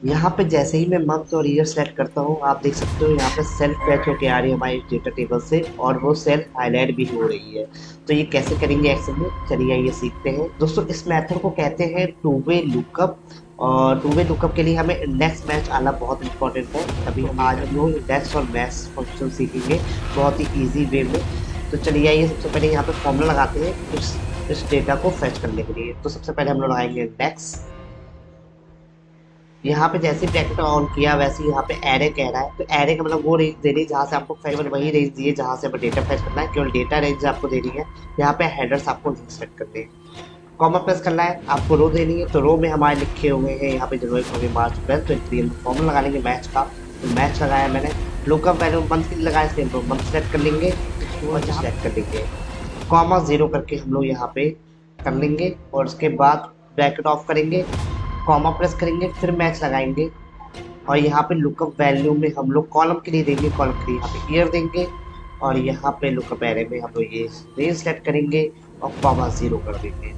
यहाँ पे जैसे ही मैं मंथ और ईयर सेलेक्ट करता हूँ, आप देख सकते हो यहाँ पे सेल्फ फैच होके आ रही है हमारी डेटा टेबल से, और वो सेल हाईलाइट भी हो रही है। तो ये कैसे करेंगे एक्सेल में, चलिए ये सीखते हैं दोस्तों। इस मेथड को कहते हैं टू वे लुकअप। और टू वे लुकअप के लिए हमें इंडेक्स मैच आना बहुत इंपॉर्टेंट है। अभी आज हम लोग इंडेक्स और मैच फंक्शन सीखेंगे बहुत ही ईजी वे में। तो चलिए आइए सबसे पहले यहाँ पे फॉर्मूला लगाते हैं इस डेटा को फैच करने के लिए। तो सबसे पहले हम लोग लगाएंगे इंडेक्स। यहाँ पे जैसे ब्रैकेट ऑन किया वैसे यहाँ पे एरे कह रहा है, तो एरे का मतलब वो रेंज दे रही है जहाँ से आपको केवल वही रेंज दी है जहाँ से हमें डेटा फैच करना है, केवल डेटा रेंज आपको देनी है। यहाँ पे हेडर्स आपको नहीं सेट करने हैं। कॉमा प्रेस करना है, आपको रो देनी है, तो रो में हमारे लिखे हुए हैं यहाँ पे जनवरी फरवरी मार्च अप्रैल। तो इसलिए फॉर्मूला लगा लेंगे मैच का। तो मैच लगाया मैंने, लुकअप वैल्यू मंथ के लिए लगाया, इसलिए हम मंथ सेलेक्ट कर लेंगे और सेलेक्ट कर लेंगे। कॉमा जीरो करके हम लोग यहाँ पे कर लेंगे, और उसके बाद ब्रैकेट ऑफ करेंगे, कॉमा प्रेस करेंगे, फिर मैच लगाएंगे। और यहाँ पे लुकअप वैल्यू में हम लोग कॉलम के लिए देंगे, कॉलम के लिए यहाँ पे ईयर देंगे, और यहाँ पे लुकअप एरे में हम लोग ये रेंज सेलेक्ट करेंगे और कॉमा जीरो कर देंगे।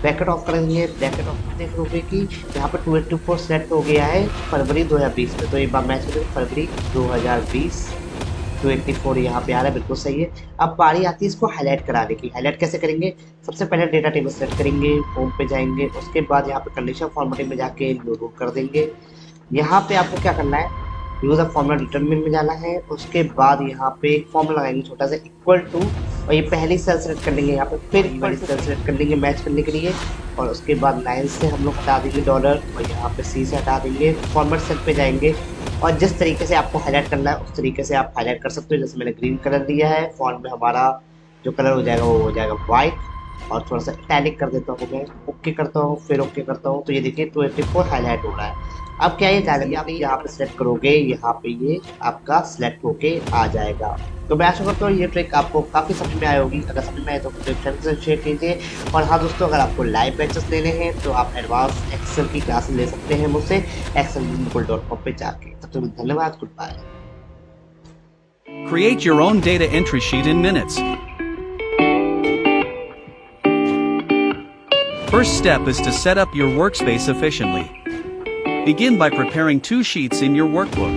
ब्रैकेट ऑफ करेंगे, ब्रैकेट ऑफ देख लोगे कि यहाँ पे 284 सेलेक्ट हो गया है फरवरी 2020 में। तो एक बार मैच करेंगे फरवरी 2020, 284 यहाँ पे आ रहा है, बिल्कुल सही है। अब बारी आती है इसको हाईलाइट कराने की। हाईलाइट कैसे करेंगे, सबसे पहले डेटा टेबल सेलेक्ट करेंगे, होम पे जाएंगे, उसके बाद यहाँ पे कंडीशन फॉर्मेटिंग में जाके लोड कर देंगे। यहाँ पे आपको क्या करना है, यूज ऑफ फॉर्मूला डिटरमिन में जाना है, उसके बाद यहाँ पे एक फॉर्मूला लगाएंगे छोटा सा इक्वल टू, और ये पहली सेल सेलेक्ट कर लेंगे यहाँ पे, फिर इक्वल सेल सेलेक्ट कर लेंगे मैच करने के लिए, और उसके बाद लाइन से हम लोग हटा देंगे डॉलर, और यहाँ पे सी से हटा देंगे, फॉर्मेट सेल पे जाएंगे, और जिस तरीके से आपको हाईलाइट करना है उस तरीके से आप हाईलाइट कर सकते हो। जैसे मैंने ग्रीन कलर दिया है, फॉन्ट में हमारा जो कलर हो जाएगा वो हो जाएगा व्हाइट, और थोड़ा सा इटैलिक कर देता हूँ मैं, ओके करता हूँ, फिर ओके करता हूँ, तो ये देखिए 284 हाईलाइट हो रहा है। अब क्या ये जाएगा, आप यहाँ पे सेलेक्ट करोगे, यहाँ पे ये आपका सिलेक्ट होके आ जाएगा। तो मैं आशा करता हूँ ये ट्रिक आपको काफ़ी समझ में आई होगी। अगर समझ में आए तो फ्रेंड्स से शेयर कीजिए। और हाँ दोस्तों, अगर आपको लाइव बैचेस लेने हैं तो आप एडवांस एक्सेल की क्लासेस ले सकते हैं मुझसे excelbimbul.com पे जाके। तब तक धन्यवाद, goodbye. Create your own data entry sheet in minutes. First step is to set up your workspace efficiently. Begin by preparing 2 sheets in your workbook.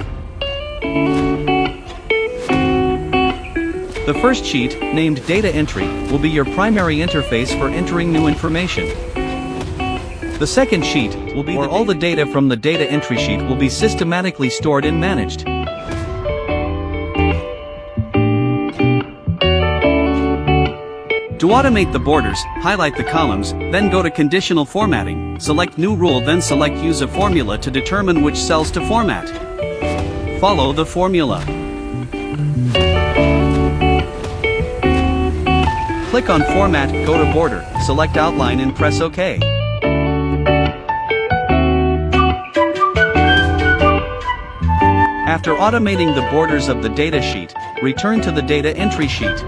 The first sheet, named Data Entry, will be your primary interface for entering new information. The second sheet will be where all the data from the data entry sheet will be systematically stored and managed. To automate the borders, highlight the columns, then go to Conditional Formatting, select New Rule, then select Use a Formula to determine which cells to format. Follow the formula. Click on Format, go to Border, select Outline and press OK. After automating the borders of the data sheet, return to the data entry sheet.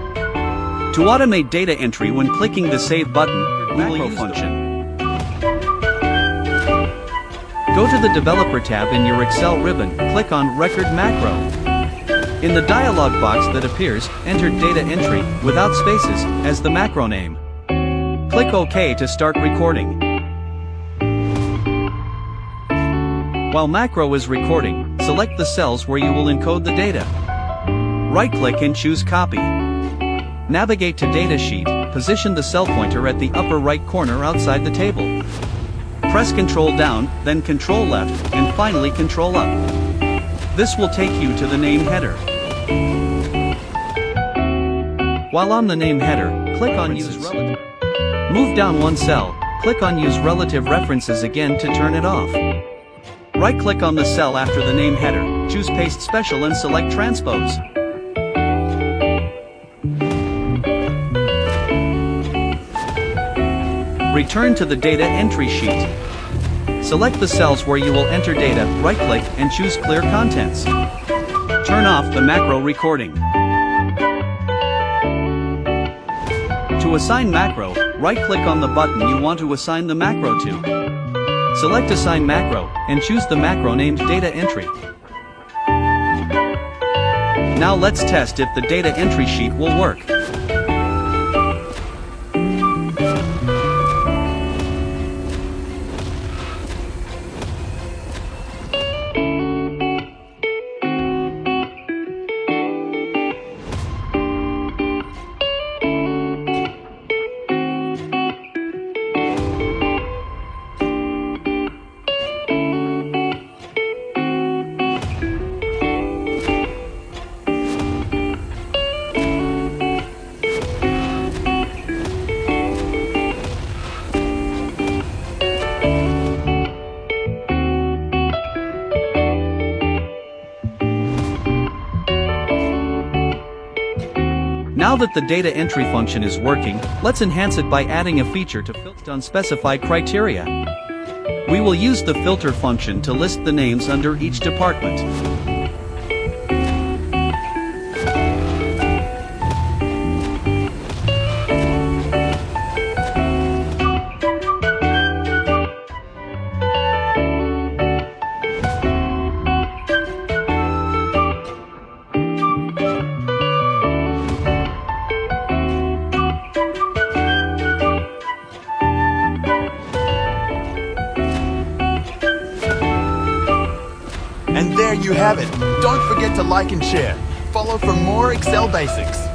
To automate data entry when clicking the Save button, macro function. Go to the Developer tab in your Excel ribbon, click on Record Macro. In the dialog box that appears, enter data entry, without spaces, as the macro name. Click OK to start recording. While macro is recording, select the cells where you will encode the data. Right-click and choose Copy. Navigate to Data Sheet, position the cell pointer at the upper right corner outside the table. Press Ctrl down, then Ctrl left, and finally Ctrl up. This will take you to the name header. While on the name header, click on Use Relative. Move down one cell, click on Use Relative References again to turn it off. Right-click on the cell after the name header, choose Paste Special and select Transpose. Return to the data entry sheet. Select the cells where you will enter data, right-click and choose Clear Contents. Turn off the macro recording. To assign macro, right-click on the button you want to assign the macro to. Select Assign Macro, and choose the macro named Data Entry. Now let's test if the data entry sheet will work. Now that the data entry function is working, let's enhance it by adding a feature to filter unspecified criteria. We will use the filter function to list the names under each department. And there you have it. Don't forget to like and share. Follow for more Excel basics.